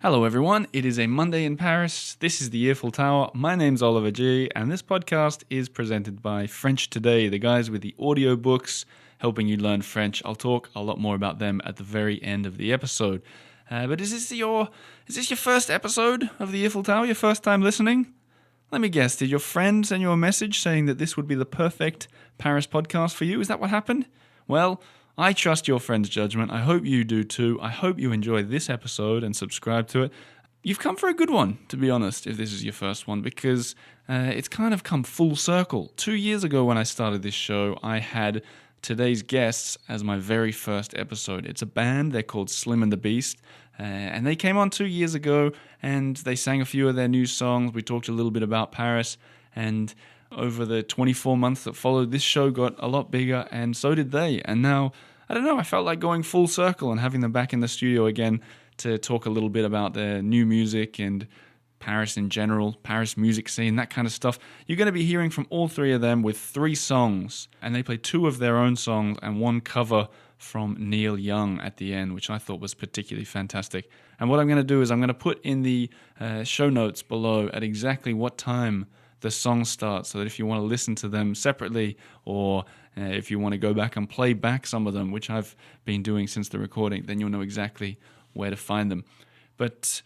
Hello everyone, it is a Monday in Paris. This is the Earful Tower. My name's Oliver G, and this podcast is presented by French Today, the guys with the audiobooks helping you learn French. I'll talk a lot more about them at the very end of the episode. But is this your first episode of the Earful Tower? Your first time listening? Let me guess, did your friend send you a message saying that this would be the perfect Paris podcast for you? Is that what happened? Well, I trust your friend's judgment. I hope you do too. I hope you enjoy this episode and subscribe to it. You've come for a good one, to be honest, if this is your first one, because it's kind of come full circle. 2 years ago when I started this show, I had today's guests as my very first episode. It's a band, they're called Slim and the Beast, and they came on 2 years ago, and they sang a few of their new songs. We talked a little bit about Paris, and over the 24 months that followed, this show got a lot bigger, and so did they. And now, I don't know, I felt like going full circle and having them back in the studio again to talk a little bit about their new music and Paris in general, Paris music scene, that kind of stuff. You're going to be hearing from all three of them with 3 songs, and they play 2 of their own songs and 1 cover from Neil Young at the end, which I thought was particularly fantastic. And what I'm going to do is I'm going to put in the show notes below at exactly what time the songs start, so that if you want to listen to them separately, or if you want to go back and play back some of them, which I've been doing since the recording, then you'll know exactly where to find them. But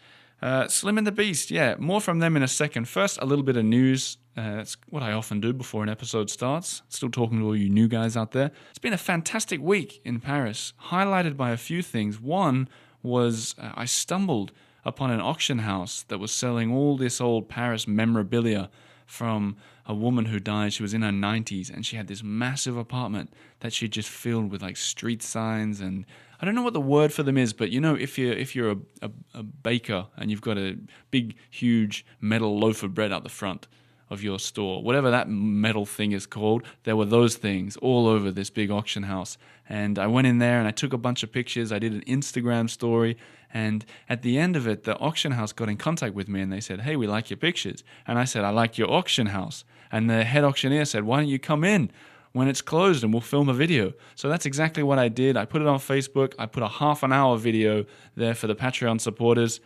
Slim and the Beast, yeah, more from them in a second. First, a little bit of news. That's what I often do before an episode starts. Still talking to all you new guys out there. It's been a fantastic week in Paris, highlighted by a few things. One was I stumbled upon an auction house that was selling all this old Paris memorabilia from a woman who died. She was in her 90s, and she had this massive apartment that she just filled with like street signs, and I don't know what the word for them is, but you know, if you're a baker and you've got a big, huge metal loaf of bread out the front of your store, whatever that metal thing is called, there were those things all over this big auction house. And I went in there and I took a bunch of pictures. I did an Instagram story, and at the end of it, the auction house got in contact with me and they said, "Hey, we like your pictures." And I said, "I like your auction house." And the head auctioneer said, "Why don't you come in when it's closed and we'll film a video?" So that's exactly what I did. I put it on Facebook. I put a half-an-hour video there for the Patreon supporters.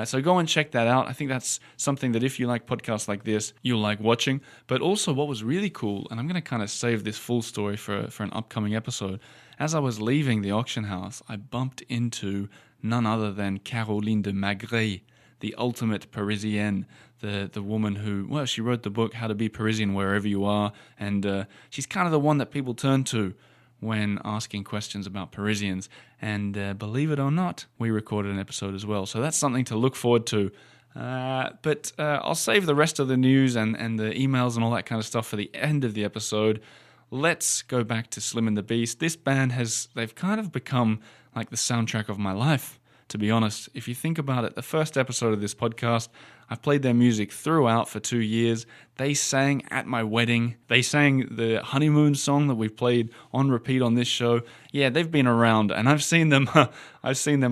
So go and check that out. I think that's something that if you like podcasts like this, you'll like watching. But also what was really cool, and I'm going to kind of save this full story for an upcoming episode, as I was leaving the auction house, I bumped into none other than Caroline de Maigret, the ultimate Parisienne, the woman who, well, she wrote the book How to Be Parisian Wherever You Are, and she's kind of the one that people turn to when asking questions about Parisians. And believe it or not, we recorded an episode as well. So that's something to look forward to. But I'll save the rest of the news and the emails and all that kind of stuff for the end of the episode. Let's go back to Slim and the Beast. This band they've kind of become like the soundtrack of my life, to be honest. If you think about it, the first episode of this podcast, I've played their music throughout for 2 years. They sang at my wedding. They sang the honeymoon song that we've played on repeat on this show. Yeah, they've been around, and I've seen them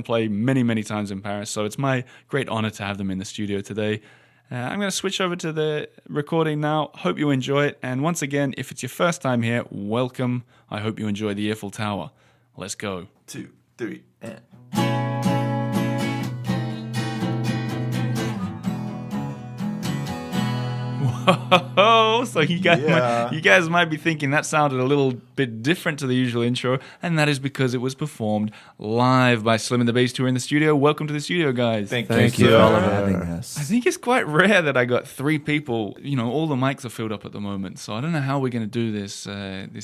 play many, many times in Paris, so it's my great honor to have them in the studio today. I'm going to switch over to the recording now. Hope you enjoy it. And once again, if it's your first time here, welcome. I hope you enjoy the Earful Tower. Let's go. 2, 3, and... Whoa! So you guys might be thinking that sounded a little bit different to the usual intro, and that is because it was performed live by Slim and the Beast, who are in the studio. Welcome to the studio, guys. Thank you for all for having us. I think it's quite rare that I got 3 people. You know, all the mics are filled up at the moment, so I don't know how we're going to do this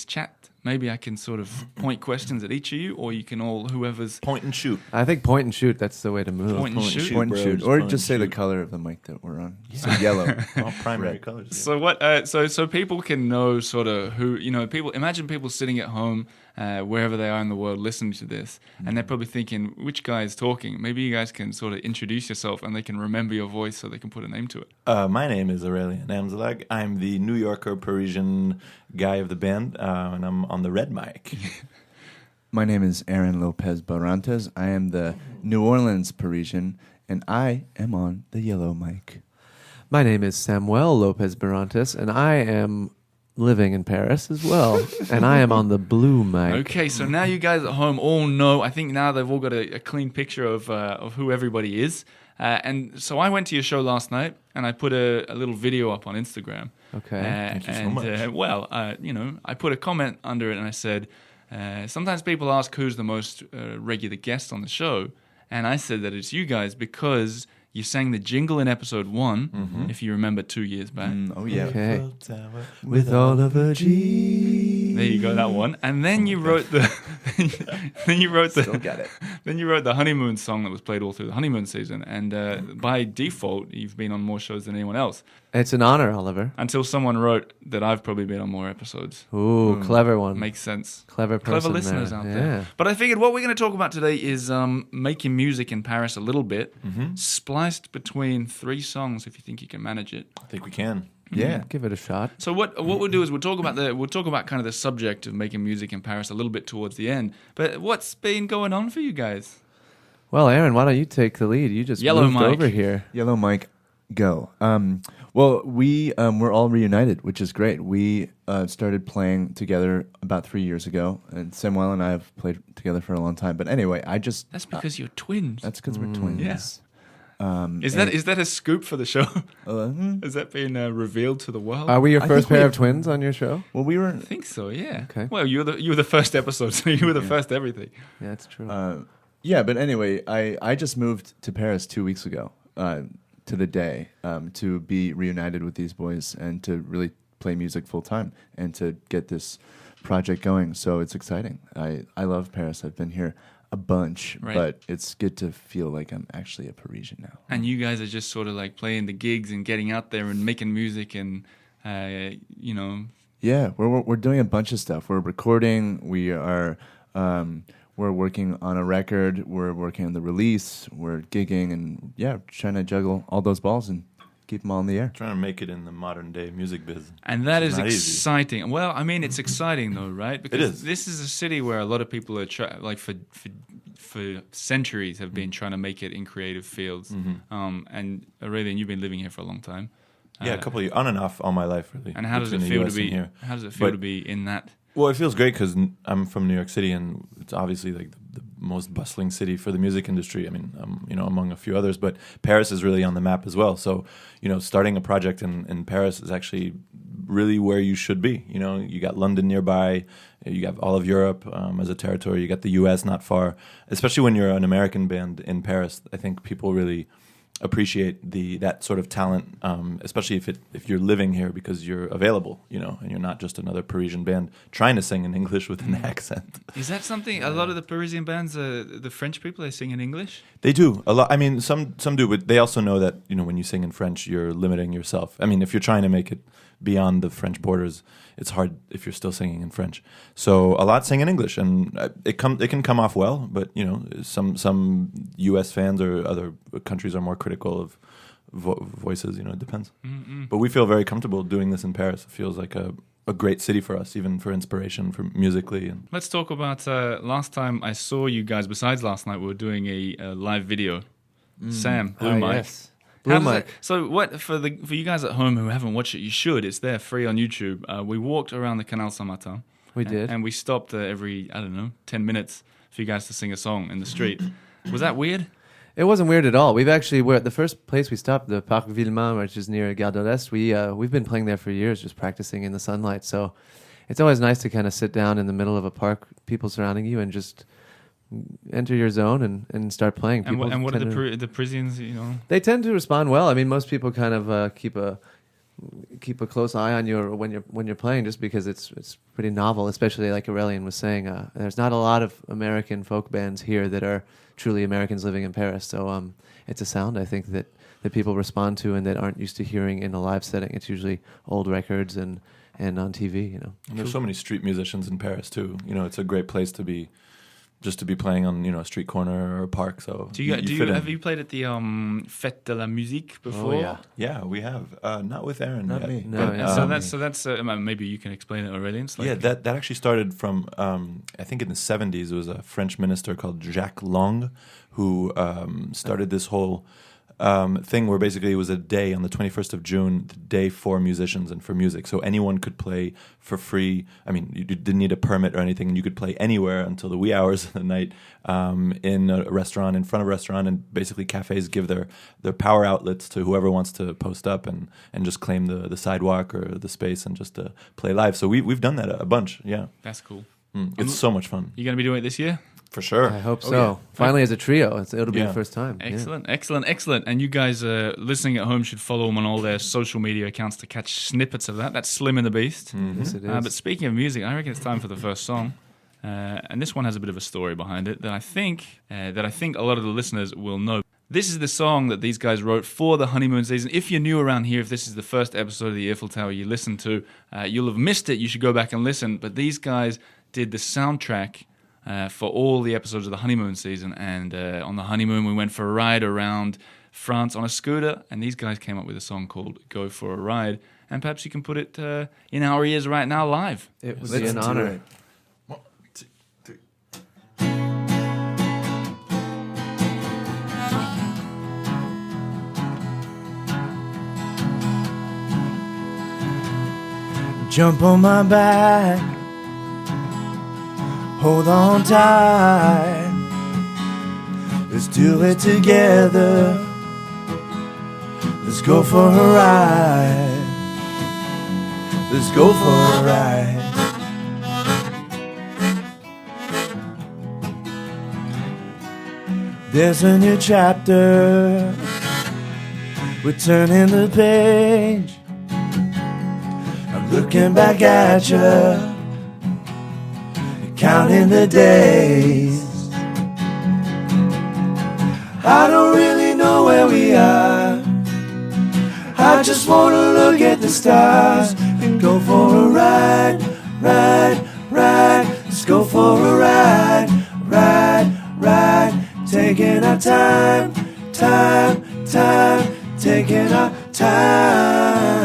chat. Maybe I can sort of point questions at each of you, or you can all, whoever's... Point and shoot. I think point and shoot, that's the way to move. Point and shoot. Point and bros, shoot. Or point just and say the shoot. color of the mic that we're on. So yellow. All primary colors. Yeah. So what? So people can know sort of who, you know, people. Imagine people sitting at home, wherever they are in the world, listening to this, and they're probably thinking, which guy is talking? Maybe you guys can sort of introduce yourself, and they can remember your voice, so they can put a name to it. My name is Aurélien Amzalag. I'm the New Yorker Parisian guy of the band, and I'm on the red mic. My name is Aaron Lopez Barrantes. I am the New Orleans Parisian, and I am on the yellow mic. My name is Samuel Lopez Barrantes, and I am living in Paris as well, and I am on the blue mic. Okay, so now you guys at home all know. I think now they've all got a clean picture of who everybody is. And so I went to your show last night, and I put a little video up on Instagram. Okay. Thank you so much. I put a comment under it, and I said, sometimes people ask who's the most regular guest on the show, and I said that it's you guys because you sang the jingle in episode 1, if you remember 2 years back. Oh yeah. Okay. Earful Tower With Oliver G. There you go, that one. And then you wrote the Still got it. then you wrote the honeymoon song that was played all through the honeymoon season. And by default, you've been on more shows than anyone else. It's an honor, Oliver. Until someone wrote that I've probably been on more episodes. Ooh, clever one. Makes sense. Clever person Clever listeners there. out Yeah. there. But I figured what we're going to talk about today is making music in Paris a little bit, spliced between 3 songs if you think you can manage it. I think we can. Yeah. Give it a shot. So what we'll do is we'll talk about kind of the subject of making music in Paris a little bit towards the end. But what's been going on for you guys? Well, Aaron, why don't you take the lead? You just Yellow moved Mike. over here. Yellow Mike, go. Well, we're all reunited, which is great. We started playing together about 3 years ago, and Samuel and I have played together for a long time. But anyway, That's because you're twins. that's because we're twins. Yeah. Is that a scoop for the show? Is that being revealed to the world? Are we your I first think we pair have- of twins on your show? Well, we were. I think so. Yeah. Okay. Well, you were the first episode, so you were the first everything. Yeah, that's true. Yeah, but anyway, I just moved to Paris 2 weeks ago, to the day, to be reunited with these boys and to really play music full time and to get this project going. So it's exciting. I love Paris. I've been here a bunch, Right. but it's good to feel like I'm actually a Parisian now. And you guys are just sort of like playing the gigs and getting out there and making music and Yeah, we're doing a bunch of stuff. We're recording. We are. We're working on a record. We're working on the release. We're gigging and trying to juggle all those balls and keep them all in the air. Trying to make it in the modern day music biz. And that It's is not easy. exciting. Well, I mean, it's exciting though, right? Because is. this is a city where a lot of people are for centuries have been trying to make it in creative fields. And Aurelian, you've been living here for a long time. Yeah, a couple of years, on and off all my life, really. And how does it between the feel to US and be? here. How does it feel But- to be in that? Well, it feels great because I'm from New York City, and it's obviously like the most bustling city for the music industry. I mean, among a few others, but Paris is really on the map as well. So, starting a project in Paris is actually really where you should be. You got London nearby, you got all of Europe as a territory, you got the US not far. Especially when you're an American band in Paris, I think people really appreciate that sort of talent, especially if you're living here because you're available, and you're not just another Parisian band trying to sing in English with an accent. Is that something? A lot of the Parisian bands, the French people, they sing in English. They do a lot. I mean, some do, but they also know that when you sing in French, you're limiting yourself. I mean, if you're trying to make it beyond the French borders, it's hard if you're still singing in French. So a lot sing in English, and it can come off well. But some U.S. fans or other countries are more critical of voices. It depends. But we feel very comfortable doing this in Paris. It feels like a great city for us, even for inspiration, for musically. And Let's talk about last time I saw you guys. Besides last night, we were doing a live video. Sam, Blue Mike. Yes. How Blue does Mike. So what for you guys at home who haven't watched it, you should. It's there free on YouTube. We walked around the Canal Saint-Martin. We did. and we stopped every 10 minutes for you guys to sing a song in the street. Was that weird? It wasn't weird at all. We're at the first place we stopped, the Parc Villemain, which is near Gare de l'Est. We've been playing there for years, just practicing in the sunlight. So it's always nice to kind of sit down in the middle of a park, people surrounding you, and just enter your zone and start playing. And People what are tend to- the Parisians? They tend to respond well. I mean, most people kind of keep a close eye on you when you're playing, just because it's pretty novel. Especially like Aurelian was saying, there's not a lot of American folk bands here that are truly Americans living in Paris. So it's a sound I think that people respond to and that aren't used to hearing in a live setting. It's usually old records and on TV. And there's so many street musicians in Paris too. It's a great place to be. Just to be playing on a street corner or a park. So have you played at the Fête de la Musique before? Oh yeah. Yeah, we have. Not with Aaron. Not yet. me. No, But, yeah. So that's maybe you can explain it, Aurelian. It's like- yeah, that actually started from I think in the 70s. It was a French minister called Jacques Lang who started this whole thing where basically it was a day on the 21st of June, the day for musicians and for music. So anyone could play for free. I mean, you didn't need a permit or anything, and you could play anywhere until the wee hours of the night in a restaurant, in front of a restaurant, and basically cafes give their power outlets to whoever wants to post up and just claim the sidewalk or the space and just play live. So we've done that a bunch, yeah. That's cool. It's so much fun. You going to be doing it this year? For sure. I hope so. Yeah. Finally, as a trio, it'll be Yeah. the first time. Excellent, excellent, excellent. And you guys listening at home should follow them on all their social media accounts to catch snippets of that. That's Slim and the Beast. Yes, it is. But speaking of music, I reckon it's time for the first song. And this one has a bit of a story behind it that I think a lot of the listeners will know. This is the song that these guys wrote for the honeymoon season. If you're new around here, if this is the first episode of the Earful Tower you listen to, you'll have missed it. You should go back and listen. But these guys did the soundtrack for all the episodes of the honeymoon season. And on the honeymoon, we went for a ride around France on a scooter. And these guys came up with a song called Go For A Ride. And perhaps you can put it in our ears right now live. It would Let's be an do honor. it. 1, 2, 3. Jump on my back, hold on tight. Let's do it together. Let's go for a ride. Let's go for a ride. There's a new chapter. We're turning the page. I'm looking back at you, counting the days. I don't really know where we are. I just wanna look at the stars and go for a ride, ride, ride. Let's go for a ride, ride, ride. Taking our time, time, time. Taking our time.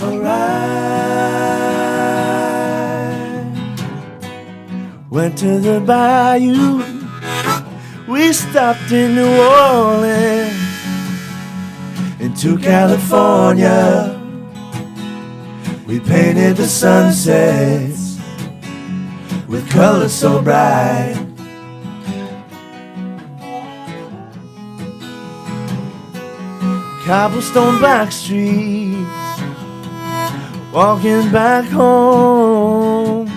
A ride. Went to the bayou. We stopped in New Orleans. Into California, we painted the sunsets with colors so bright. Cobblestone back streets, walking back home.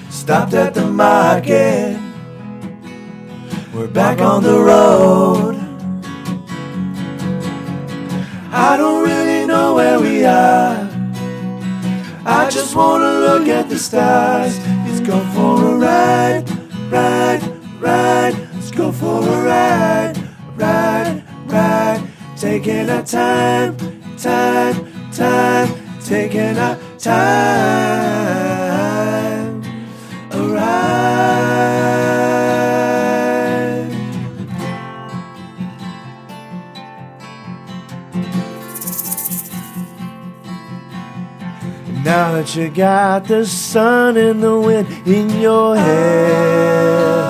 Stopped at the market, we're back on the road. I don't really know where we are. I just wanna look at the stars. Let's go for a ride, ride, ride. Let's go for a ride, ride, ride. Taking our time, time, time. Taking our time. A ride. Now that you got the sun and the wind in your hair,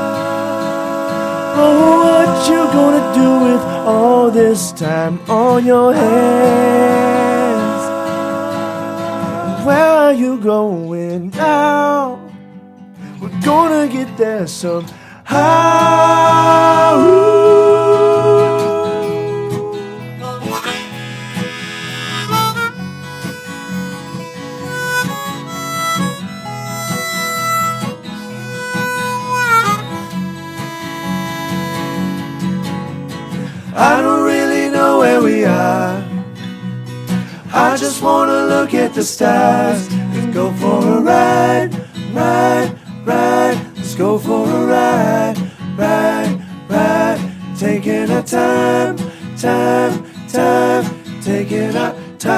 oh, what you gonna do with all this time on your hands? Where are you going now? We're gonna get there somehow. I don't really know where we are. I just wanna look at the stars and go for a ride, ride, ride. Let's go for a ride, ride, ride. Taking our time, time, time. Taking our time.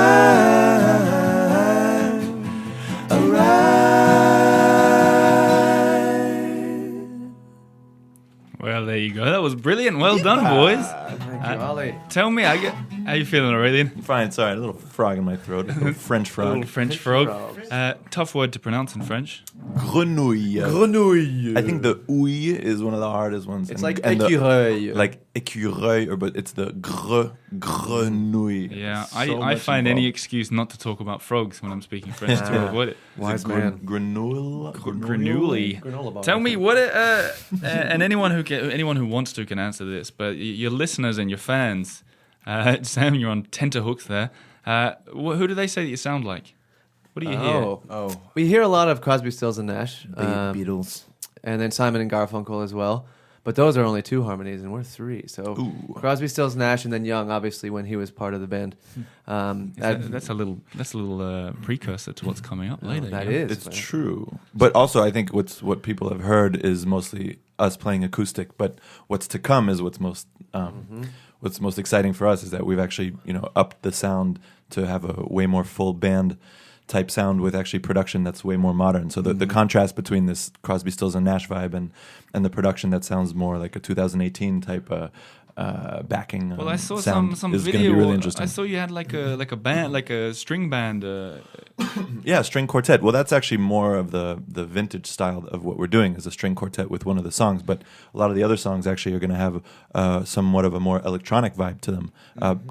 A ride. Well, there you go. That was brilliant. Well done, boys. Thank you, Ollie. Tell me, How you feeling, Aurelian? Fine, sorry, a little frog in my throat. A little French A frog. little French frog. Tough word to pronounce in French. Grenouille. Grenouille. I think the ouille is one of the hardest ones. It's like and écureuil. like écureuil, but it's the grenouille. Yeah, So I much find any involved. excuse not to talk about frogs when I'm speaking French to avoid it. Wise Is it man. Grenoule? Grenouille. Granola bar. Tell me what, and anyone who wants to can answer this, but your listeners and your fans, Sam, you're on tenterhooks there. Who do they say that you sound like? What do you hear? Oh, We hear a lot of Crosby, Stills, and Nash. Beatles. And then Simon and Garfunkel as well. But those are only 2 harmonies, and we're 3. So Ooh. Crosby, Stills, Nash, and then Young, obviously, when he was part of the band. That's a little precursor to what's coming up later. that you know? is. It's true. But also, I think what people have heard is mostly us playing acoustic. But what's to come is what's most exciting for us is that we've actually upped the sound to have a way more full band type sound with actually production that's way more modern. So the contrast between this Crosby, Stills and Nash vibe and the production that sounds more like a 2018 type backing. Well, I saw sound some is video. gonna be really interesting. I saw you had like a band, like a string band. Yeah, string quartet. Well, that's actually more of the vintage style of what we're doing is a string quartet with one of the songs. But a lot of the other songs actually are going to have somewhat of a more electronic vibe to them,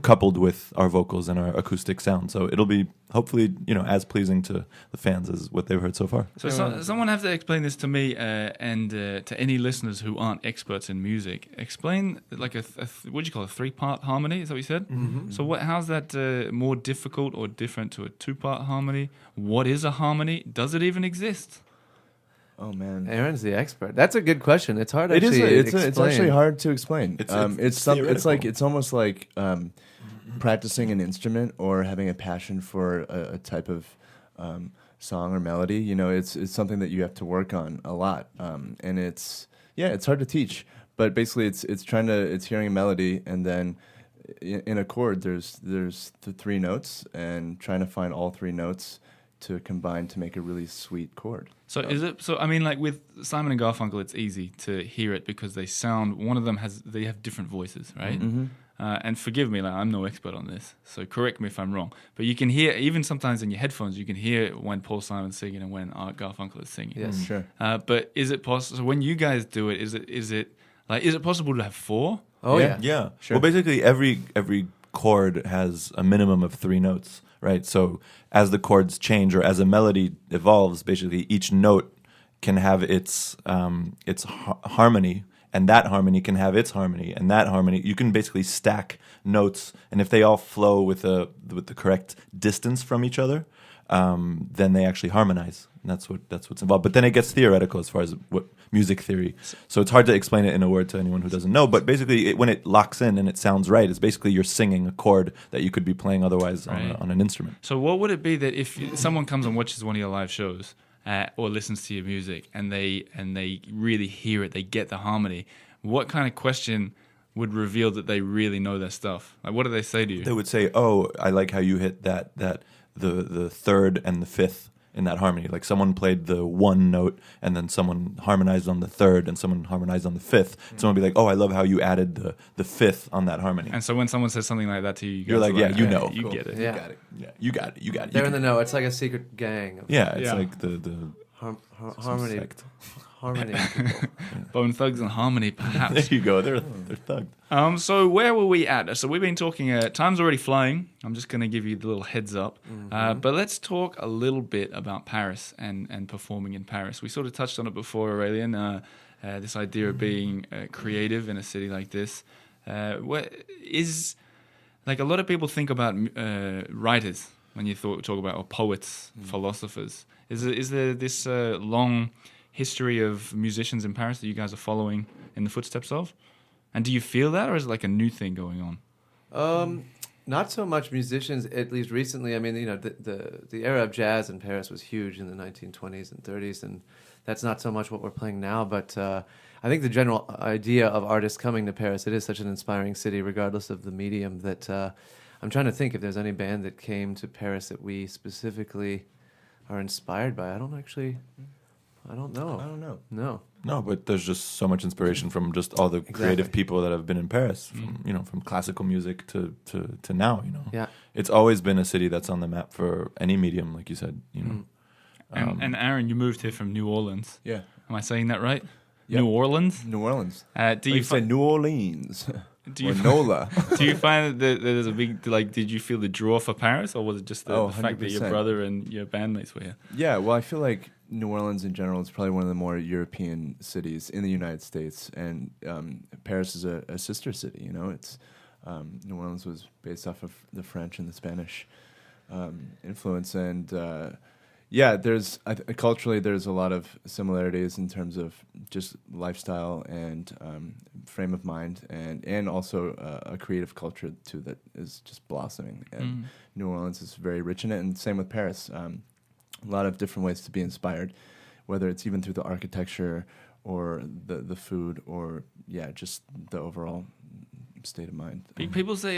coupled with our vocals and our acoustic sound. So it'll be hopefully as pleasing to the fans as what they've heard so far. So someone have to explain this to me and to any listeners who aren't experts in music. Explain like what do you call it, a 3-part harmony? Is that what you said? Mm-hmm. So how's that more difficult or different to a 2-part harmony? What is a harmony? Does it even exist? Oh man. Aaron's the expert. That's a good question. It's hard to It is. actually It's explain. actually hard to explain. It's It's almost like practicing an instrument or having a passion for a type of song or melody. It's something that you have to work on a lot, and it's hard to teach. But basically, it's hearing a melody and then in a chord there's the 3 notes and trying to find all 3 notes to combine to make a really sweet chord. So is it? So I mean, like with Simon and Garfunkel, it's easy to hear it because they sound. One of them they have different voices, right? Mm-hmm. And forgive me, like I'm no expert on this, so correct me if I'm wrong. But you can hear, even sometimes in your headphones, you can hear when Paul Simon's singing and when Art Garfunkel is singing. Yes. Sure. But is it possible? So when you guys do it, is it possible to have 4? Oh, yeah. Yeah. Sure. Well, basically every chord has a minimum of 3 notes, right? So as the chords change or as a melody evolves, basically each note can have its harmony, and that harmony can have its harmony, and that harmony. You can basically stack notes, and if they all flow with the correct distance from each other, then they actually harmonize. And that's what's involved. But then it gets theoretical as far as what music theory. So it's hard to explain it in a word to anyone who doesn't know. But basically, when it locks in and it sounds right, it's basically you're singing a chord that you could be playing otherwise on an instrument. So what would it be that if someone comes and watches one of your live shows or listens to your music and they really hear it, they get the harmony? What kind of question would reveal that they really know their stuff? Like, what do they say to you? They would say, "Oh, I like how you hit the 3rd and the 5th in that harmony. Like someone played the 1 note, and then someone harmonized on the 3rd, and someone harmonized on the 5th. Someone would be like, "Oh, I love how you added the 5th on that harmony." And so when someone says something like that to you, You're like, are "Yeah, you know. you Cool. get it." Yeah. Got it. Yeah, you got it. You got it. They're in the know. It's like a secret gang. Of Yeah, it's Yeah. like the harmony. sect. Harmony. people. Bone Thugs and Harmony, perhaps. There you go. They're thugged. So where were we at? So we've been talking. Time's already flying. I'm just going to give you the little heads up. But let's talk a little bit about Paris and performing in Paris. We sort of touched on it before, Aurelian. This idea of being creative in a city like this. What is like a lot of people think about writers when you talk about or poets, philosophers. Is there this long history of musicians in Paris that you guys are following in the footsteps of? And do you feel that, or is it like a new thing going on? Not so much musicians, at least recently. I mean, the era of jazz in Paris was huge in the 1920s and 30s, and that's not so much what we're playing now. But I think the general idea of artists coming to Paris, it is such an inspiring city, regardless of the medium, that I'm trying to think if there's any band that came to Paris that we specifically are inspired by. I don't actually I don't know. I don't know. No. No, but there's just so much inspiration from just all the creative people that have been in Paris, from, from classical music to now, Yeah. It's always been a city that's on the map for any medium, like you said, And Aaron, you moved here from New Orleans. Yeah. Am I saying that right? Yep. New Orleans? New Orleans. Do you say New Orleans? do you or NOLA? do you find that there's a big did you feel the draw for Paris, or was it just the fact that your 100%. brother and your bandmates were here? Yeah, well, I feel like New Orleans in general is probably one of the more European cities in the United States, and Paris is a sister city. It's New Orleans was based off of the French and the Spanish influence, and culturally there's a lot of similarities in terms of just lifestyle and frame of mind, and also a creative culture too that is just blossoming. And New Orleans is very rich in it, and same with Paris. A lot of different ways to be inspired, whether it's even through the architecture or the food, or just the overall state of mind. People say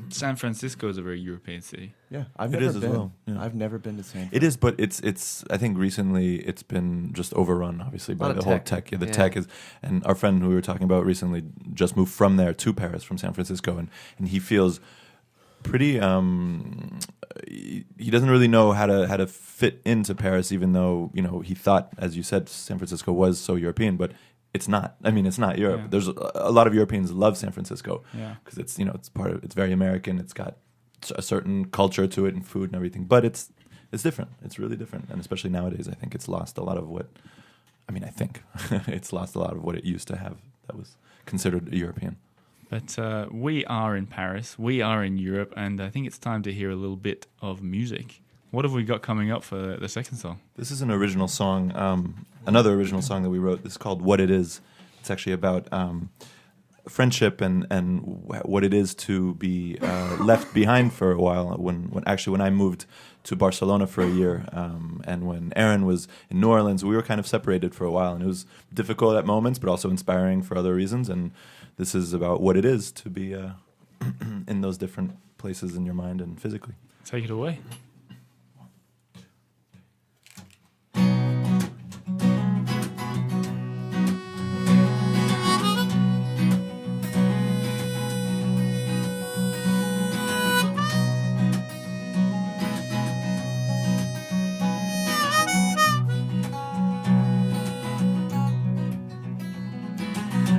San Francisco is a very European city. Yeah, I've It never is as been. well, yeah. I've never been to San Francisco. It is, but it's. I think recently it's been just overrun, obviously, by lot the of whole tech. tech. Yeah, the Yeah. tech is, and our friend who we were talking about recently just moved from there to Paris from San Francisco, and he feels pretty. He doesn't really know how to fit into Paris, even though he thought, as you said, San Francisco was so European, but it's not. I mean, it's not Europe. Yeah. There's a lot of Europeans love San Francisco Yeah. because it's it's very American. It's got a certain culture to it and food and everything, but it's different. It's really different, and especially nowadays, I think it's lost a lot of what. I mean, I think it's lost a lot of what it used to have that was considered European. But we are in Paris, we are in Europe, and I think it's time to hear a little bit of music. What have we got coming up for the second song? This is an original song, another original song that we wrote. This is called "What It Is." It's actually about friendship and what it is to be left behind for a while. When I moved to Barcelona for a year, and when Aaron was in New Orleans, we were kind of separated for a while, and it was difficult at moments, but also inspiring for other reasons. And this is about what it is to be in those different places in your mind and physically. Take it away.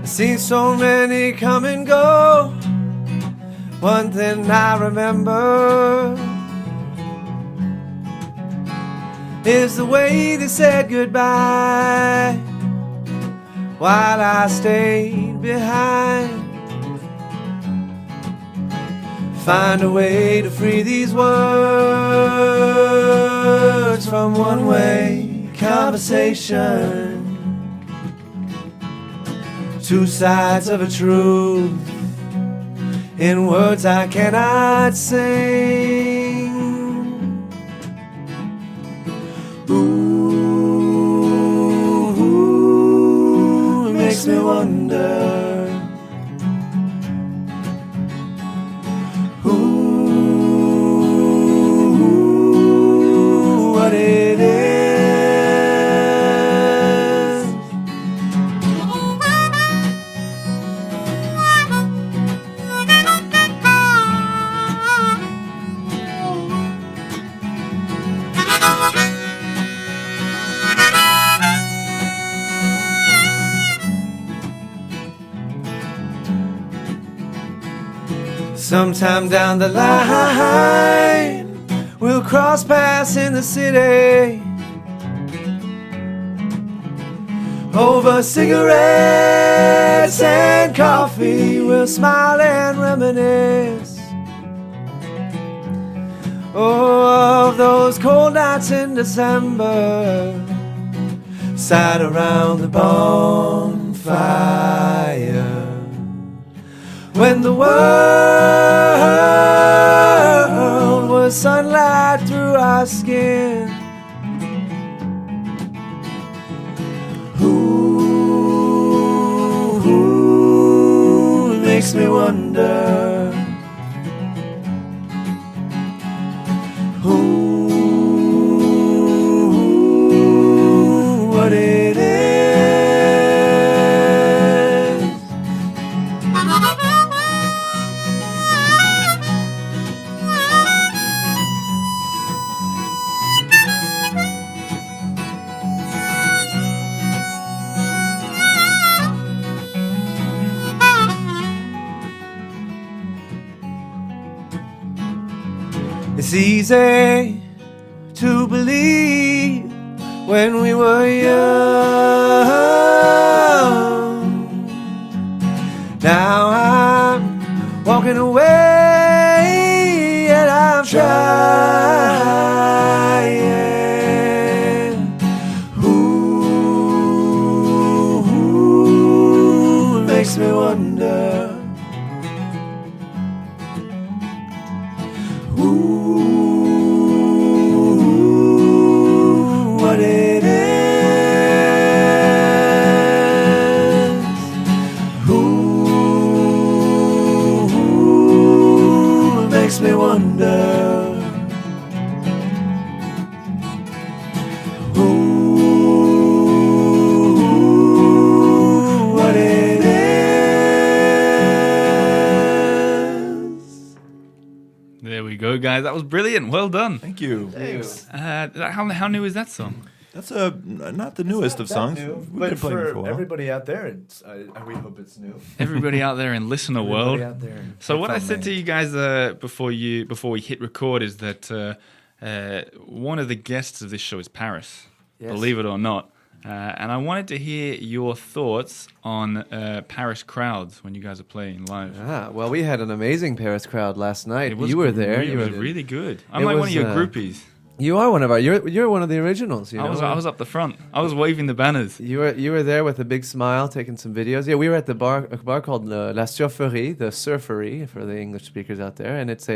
Seen so many come and go. One thing I remember is the way they said goodbye while I stayed behind. Find a way to free these words from one-way conversation. Two sides of a truth in words I cannot sing. Ooh, it makes me wonder. Ooh, what it is. Sometime down the line, we'll cross paths in the city. Over cigarettes and coffee, we'll smile and reminisce. Oh, of those cold nights in December, sat around the bonfire. When the world was sunlight through our skin. Ooh, it makes me wonder. Ooh, what it It's easy to believe when we were young. Now I'm walking away and I'm trying. Ooh, it makes me wonder. Ooh, what it is. Ooh, it makes me wonder. Ooh, what it is. There we go, guys. That was brilliant. Well done. Thank you. Thanks. How new is that song? That's not the newest of songs. We've but been playing it for a for while. everybody out there, we hope it's new. Everybody out there in listener world. Everybody out there. So what I Fun said to man. you guys before we hit record is that one of the guests of this show is Paris, Yes. believe it or not. And I wanted to hear your thoughts on Paris crowds when you guys are playing live. Ah, well, we had an amazing Paris crowd last night. It was You were there. It You was were really good. I'm It like one was, of your groupies. You are one of our. You're one of the originals. You know. I was up the front. I was waving the banners. You were there with a big smile, taking some videos. Yeah, we were at a bar called La Surferie, the Surferie for the English speakers out there, and it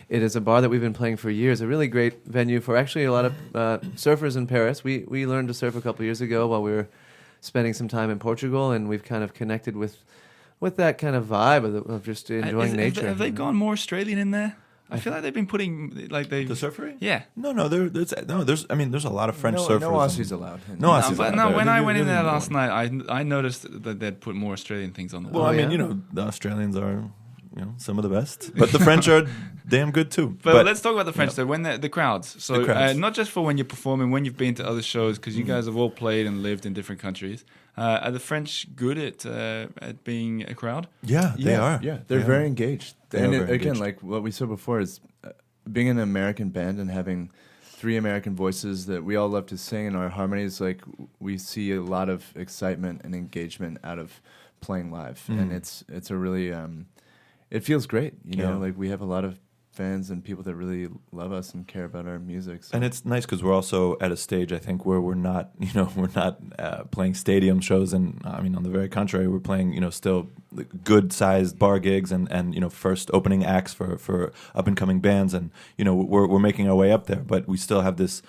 is a bar that we've been playing for years. A really great venue for actually a lot of surfers in Paris. We learned to surf a couple of years ago while we were spending some time in Portugal, and we've kind of connected with that kind of vibe of just enjoying nature. Have they gone more Australian in there? I feel like they've been putting like they. The surfery? Yeah. There's a lot of French surfers. No Aussies allowed. No Aussies allowed. No, when I went in Really there don't. last night, I noticed that they'd put more Australian things on the Well, wall. I mean, yeah? the Australians are, some of the best, but the French are damn good too. But let's talk about the French though. When the crowds, so The crowds. not just for when you're performing, when you've been to other shows, because you guys have all played and lived in different countries. Are the French good at being a crowd? yeah, they are. Yeah, they're Yeah. very engaged. They And are it, very again, engaged. like what we said before, is being an American band and having 3 American voices that we all love to sing in our harmonies. Like we see a lot of excitement and engagement out of playing live, and it's a really it feels great. You know, Yeah. like we have a lot of fans and people that really love us and care about our music. So. And it's nice because we're also at a stage, I think, where we're not playing stadium shows, and I mean, on the very contrary, we're playing, still good-sized bar gigs and first opening acts for up-and-coming bands, and we're making our way up there, but we still have this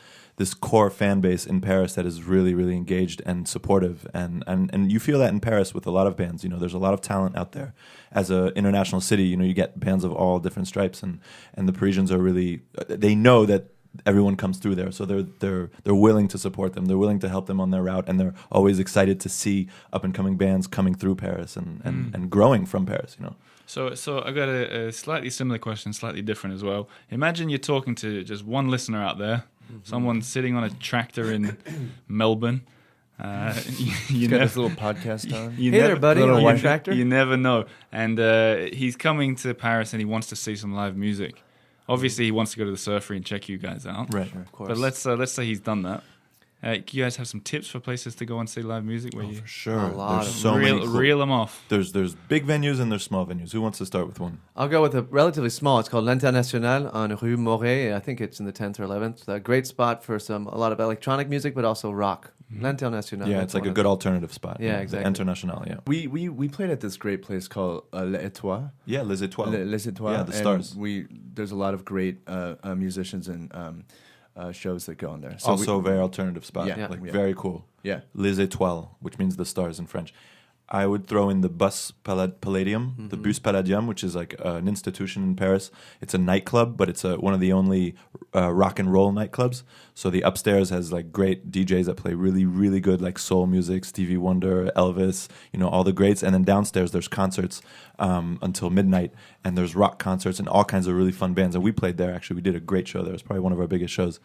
core fan base in Paris that is really, really engaged and supportive, and you feel that in Paris with a lot of bands. There's a lot of talent out there. As an international city, you get bands of all different stripes, and the Parisians are really, they know that everyone comes through there, so they're willing to support them. They're willing to help them on their route, and they're always excited to see up and coming bands coming through Paris and growing from Paris. So I got a slightly similar question, slightly different as well. Imagine you're talking to just one listener out there, someone sitting on a tractor in Melbourne. You got never, this little podcast on. you Hey there, buddy, little on your white- tractor. You never know. And he's coming to Paris and he wants to see some live music. Obviously, he wants to go to the Surfery and check you guys out. Right. Of course. But let's say he's done that. Do you guys have some tips for places to go and see live music? Where you For sure. A lot There's of so many. reel them off? There's big venues and there's small venues. Who wants to start with one? I'll go with a relatively small. It's called L'International on Rue Moret. I think it's in the 10th or 11th. A great spot for a lot of electronic music, but also rock. L'International. Yeah, that's it's like one a of good them. alternative spot. Yeah, The exactly. International, yeah. We played at this great place called Les Étoiles. Yeah, Les Étoiles. Les Étoiles. Yeah, the and stars. There's a lot of great musicians and shows that go on there. So Also a very alternative spot. Yeah, Like yeah. very cool. yeah. Les Étoiles, which means the stars in French. I would throw in the Bus Palladium, the Bus Palladium, which is like an institution in Paris. It's a nightclub, but it's one of the only rock and roll nightclubs. So the upstairs has like great DJs that play really, really good like soul music, Stevie Wonder, Elvis, all the greats. And then downstairs there's concerts until midnight, and there's rock concerts and all kinds of really fun bands. And we played there, actually. We did a great show there. It was probably one of our biggest shows.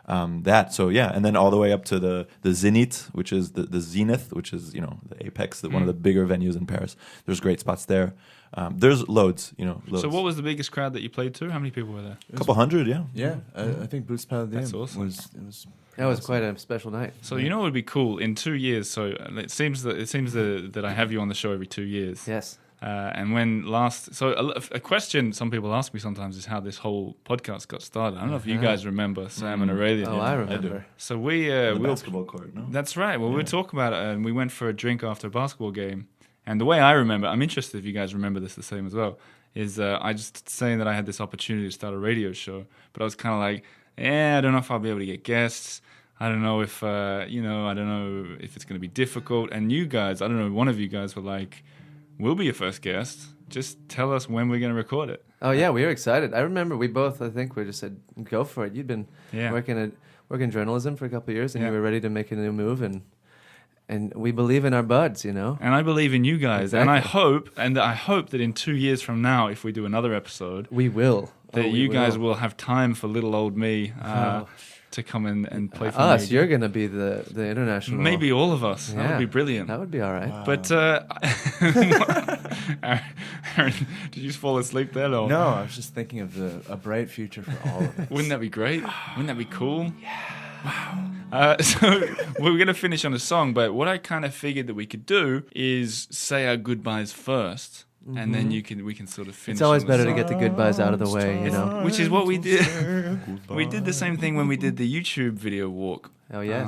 that. So yeah, and then all the way up to the Zenith, which is the Zenith, which is the apex, one of the bigger venues in Paris. There's great spots there. There's loads, loads. So what was the biggest crowd that you played to? How many people were there? A couple hundred, yeah. Yeah, I think Boots Palladium That's awesome. was That was quite a special night. So what would be cool in 2 years? So it seems that I have you on the show every 2 years. Yes. And when last, so a question some people ask me sometimes is how this whole podcast got started. I don't know if you guys remember Sam and Aurelian. Oh, I remember. So we The we'll, basketball court, no? that's right. Well, we were talking about it, and we went for a drink after a basketball game. And the way I remember, I'm interested if you guys remember this the same as well, is I just saying that I had this opportunity to start a radio show, but I was kind of like, I don't know if I'll be able to get guests. I don't know if I don't know if it's going to be difficult. And you guys, I don't know, one of you guys were like, "We'll be your first guest. Just tell us when we're going to record it." Oh yeah, we were excited. I remember we both, I think, we just said, "Go for it." You'd been Yeah. working journalism for a couple of years, and Yeah. you were ready to make a new move, and we believe in our buds, And I believe in you guys, and I hope that in 2 years from now, if we do another episode, We will. that Oh, we you guys will have time for little old me to come in and play for Us, me. you're going to be the international. Maybe all of us. That Yeah. would be brilliant. That would be all right. But Aaron, did you just fall asleep there? Or? No, I was just thinking of a bright future for all of us. Wouldn't that be great? Wouldn't that be cool? Yeah. Wow. So we're going to finish on a song, but what I kind of figured that we could do is say our goodbyes first, and then we can sort of finish. It's always on the better to song. get the goodbyes out of the way, Which is what we did. We did the same thing when we did the YouTube video walk. Oh yes.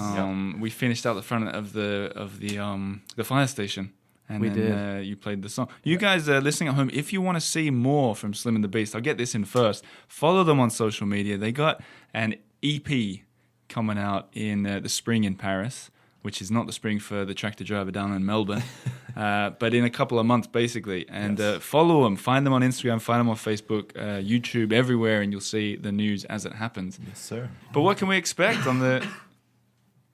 We finished out the front of the fire station. And We then, did. You played the song. You guys listening at home, if you want to see more from Slim and the Beast, I'll get this in first. Follow them on social media. They got an EP coming out in the spring in Paris, which is not the spring for the tractor driver down in Melbourne, but in a couple of months, basically. And follow them. Find them on Instagram, find them on Facebook, YouTube, everywhere, and you'll see the news as it happens. Yes, sir. But what can we expect on the...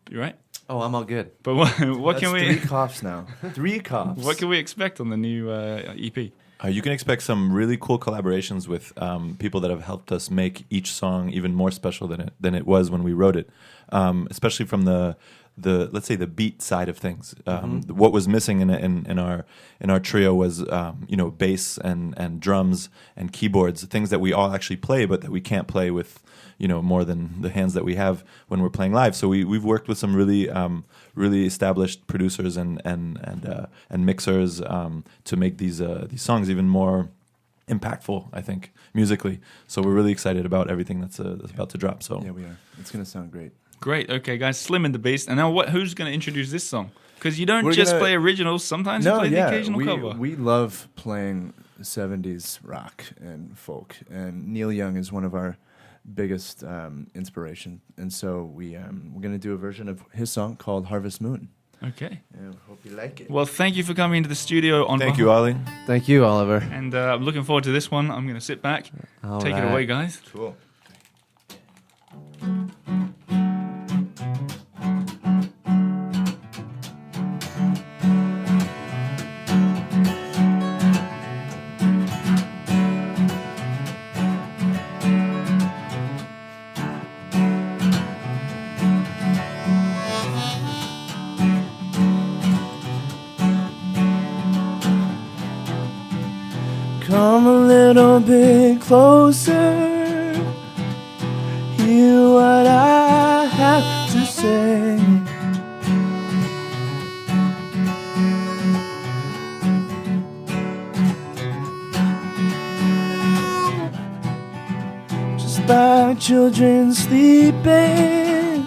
You right? Oh, I'm all good. But what That's can we... 3 coughs now. 3 coughs. What can we expect on the new EP? You can expect some really cool collaborations with people that have helped us make each song even more special than it was when we wrote it, especially from the let's say the beat side of things. What was missing in our trio was bass and drums and keyboards, things that we all actually play but that we can't play with more than the hands that we have when we're playing live. So we've worked with some really established producers and mixers to make these songs even more impactful, I think, musically. So we're really excited about everything that's about to drop. So Yeah, we are. It's going to sound great. Great. Okay, guys, Slim and the Beast. And now who's going to introduce this song? Because you don't We're just gonna- play originals. Sometimes you play the occasional cover. We love playing 70s rock and folk. And Neil Young is one of our biggest inspiration. And so we're going to do a version of his song called Harvest Moon. Okay. Yeah, hope you like it. Well, thank you for coming into the studio. thank you, Ollie. Thank you, Oliver. And I'm looking forward to this one. I'm going to sit back. All Take it right. away, guys. Cool. Come a little bit closer. Hear what I have to say. Just like children sleeping,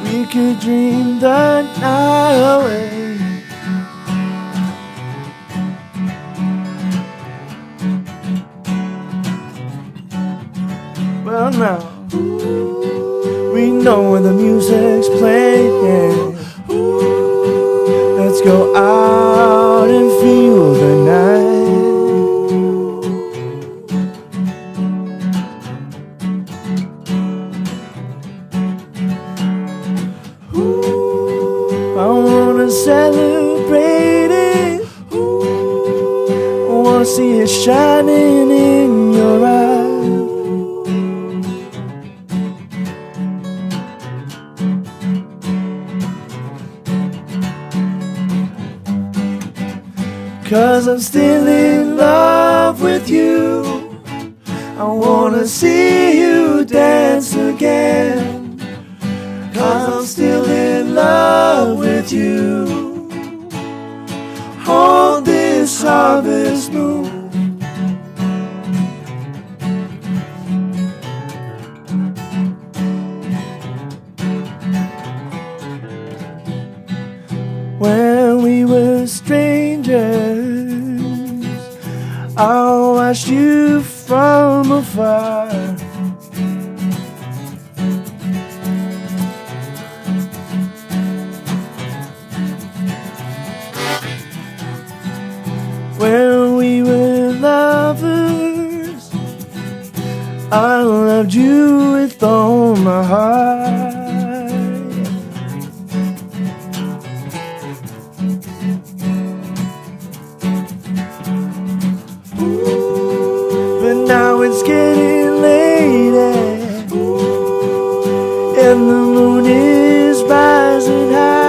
we could dream the night away. Well now, we know when the music's playing. Let's go out and feel the night. I wanna celebrate it. I wanna see it shining in your eyes. 'cause I'm still in love with you. I wanna see you dance again, 'cause I'm still in love with you. On this harvest moon. When we were strangers, I watched you from afar. When we were lovers, I loved you with all my heart. But now it's getting late, and the moon is rising high.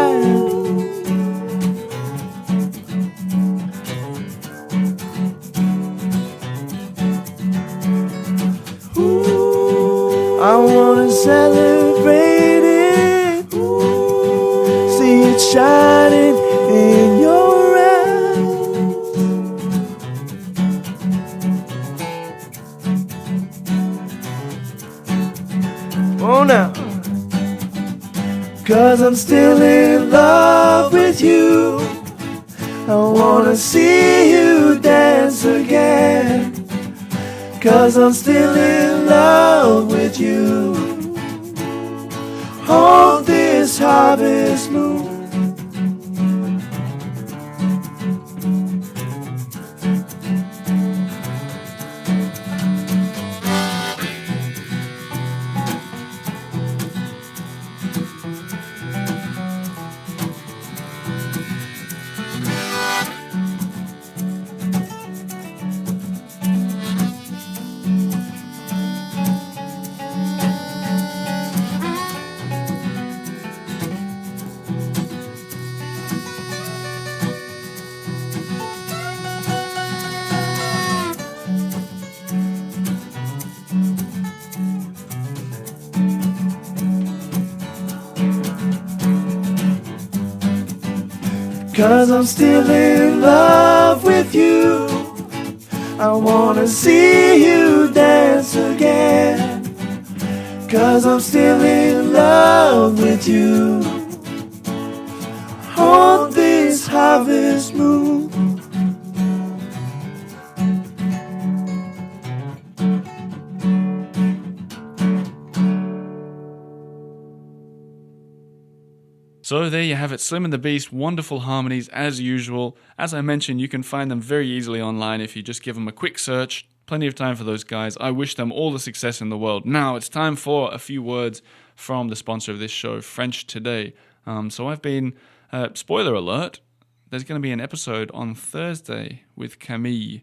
I wanna celebrate it, see it shining in your eyes. Oh, now, 'cause I'm still in love with you. I wanna see you dance again, 'cause I'm still in love with you. On this harvest moon. Cause I'm still in love with you. I wanna see you dance again. Cause I'm still in love with you. On this harvest moon. So there you have it, Slim and the Beast, wonderful harmonies as usual. As I mentioned, you can find them very easily online if you just give them a quick search. Plenty of time for those guys. I wish them all the success in the world. Now it's time for a few words from the sponsor of this show, French Today. So I've been, spoiler alert, there's going to be an episode on Thursday with Camille,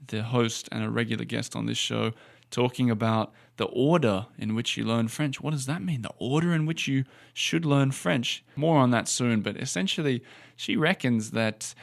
the host and a regular guest on this show, talking about the order in which you learn French. What does that mean? The order in which you should learn French. More on that soon, but essentially she reckons that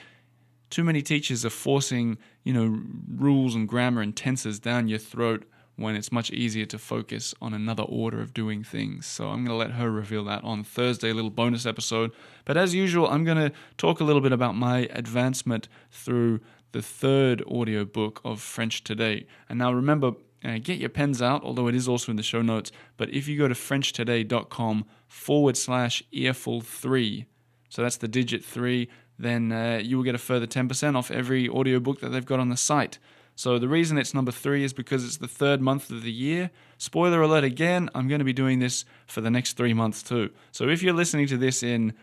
too many teachers are forcing, rules and grammar and tenses down your throat when it's much easier to focus on another order of doing things. So I'm going to let her reveal that on Thursday, a little bonus episode. But as usual, I'm going to talk a little bit about my advancement through the third audiobook of French Today. And now remember, get your pens out, although it is also in the show notes. But if you go to frenchtoday.com/earful3, so that's the digit 3, then you will get a further 10% off every audiobook that they've got on the site. So the reason it's number 3 is because it's the third month of the year. Spoiler alert again, I'm going to be doing this for the next 3 months too. So if you're listening to this in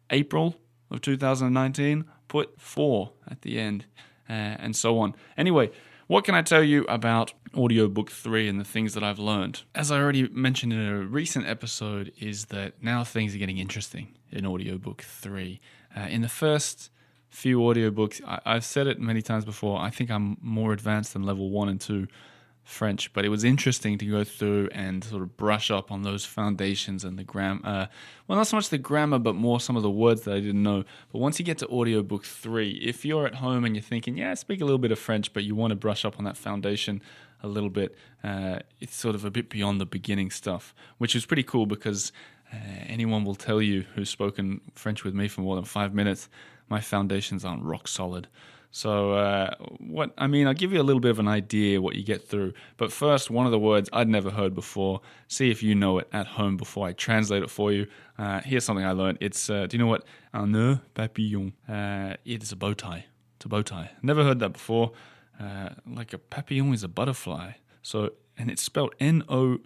April of 2019, put 4 at the end and so on. Anyway, what can I tell you about audiobook 3 and the things that I've learned? As I already mentioned in a recent episode, is that now things are getting interesting in audiobook 3. In the first few audiobooks, I've said it many times before, I think I'm more advanced than level 1 and 2 French, but it was interesting to go through and sort of brush up on those foundations and the grammar. Well, not so much the grammar, but more some of the words that I didn't know. But once you get to audiobook 3, if you're at home and you're thinking, I speak a little bit of French, but you want to brush up on that foundation a little bit, it's sort of a bit beyond the beginning stuff, which is pretty cool because anyone will tell you who's spoken French with me for more than 5 minutes, my foundations aren't rock solid. So I'll give you a little bit of an idea what you get through. But first, one of the words I'd never heard before. See if you know it at home before I translate it for you. Here's something I learned. It's, do you know what un nœud papillon? It is a bow tie. It's a bow tie. Never heard that before. Like a papillon is a butterfly. And it's spelled Noeud.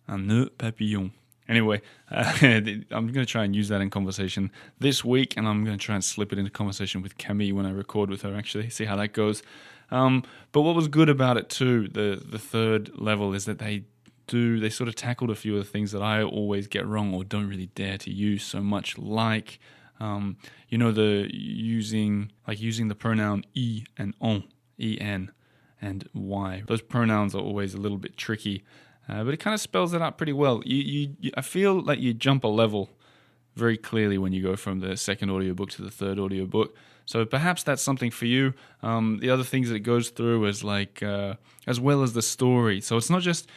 Un nœud papillon. Anyway, I'm going to try and use that in conversation this week, and I'm going to try and slip it into conversation with Camille when I record with her, actually, see how that goes. But what was good about it, too, the third level, is that they sort of tackled a few of the things that I always get wrong or don't really dare to use so much, like, using the pronoun I and on, en, and y. Those pronouns are always a little bit tricky. But it kind of spells it out pretty well. I feel like you jump a level very clearly when you go from the second audiobook to the third audiobook. So perhaps that's something for you. The other things that it goes through is like, as well as the story. So it's not just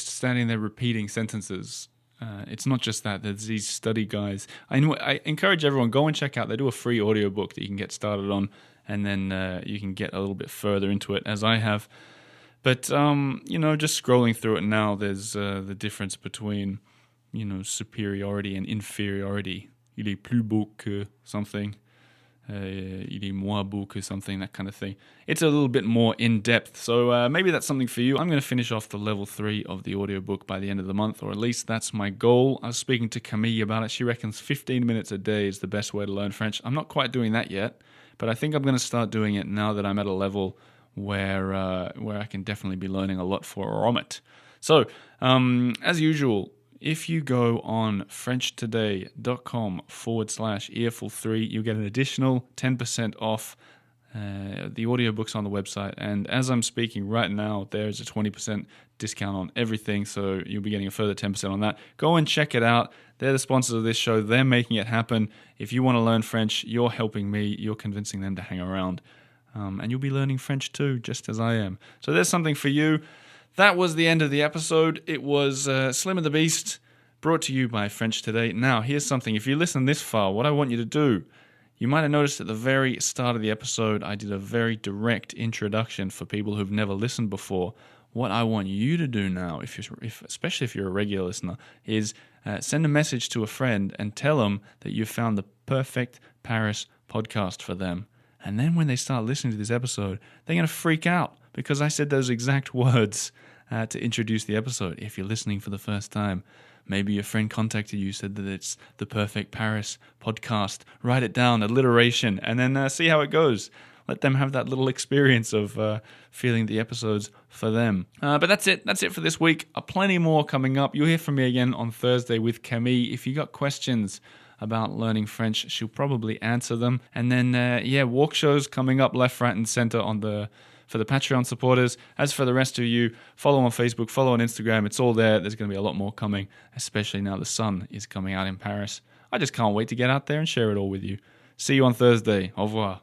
standing there repeating sentences. It's not just that. There's these study guides. I encourage everyone, go and check out. They do a free audiobook that you can get started on, and then you can get a little bit further into it, as I have. But, just scrolling through it now, there's the difference between, superiority and inferiority. Il est plus beau que something. Il est moins beau que something, that kind of thing. It's a little bit more in-depth, so maybe that's something for you. I'm going to finish off the level 3 of the audiobook by the end of the month, or at least that's my goal. I was speaking to Camille about it. She reckons 15 minutes a day is the best way to learn French. I'm not quite doing that yet, but I think I'm going to start doing it now that I'm at a level where I can definitely be learning a lot from it. So, as usual, if you go on FrenchToday.com/earful3, you'll get an additional 10% off the audiobooks on the website. And as I'm speaking right now, there's a 20% discount on everything, so you'll be getting a further 10% on that. Go and check it out. They're the sponsors of this show. They're making it happen. If you want to learn French, you're helping me. You're convincing them to hang around. And you'll be learning French too, just as I am. So there's something for you. That was the end of the episode. It was Slim and the Beast, brought to you by French Today. Now, here's something. If you listen this far, what I want you to do, you might have noticed at the very start of the episode, I did a very direct introduction for people who've never listened before. What I want you to do now, especially if you're a regular listener, is send a message to a friend and tell them that you've found the perfect Paris podcast for them. And then when they start listening to this episode, they're going to freak out because I said those exact words to introduce the episode. If you're listening for the first time, maybe your friend contacted you, said that it's the perfect Paris podcast. Write it down, alliteration, and then see how it goes. Let them have that little experience of feeling the episodes for them. But that's it. That's it for this week. Plenty more coming up. You'll hear from me again on Thursday with Camille. If you got questions about learning French, she'll probably answer them. And then, walk shows coming up left, right, and center for the Patreon supporters. As for the rest of you, follow on Facebook, follow on Instagram. It's all there. There's going to be a lot more coming, especially now the sun is coming out in Paris. I just can't wait to get out there and share it all with you. See you on Thursday. Au revoir.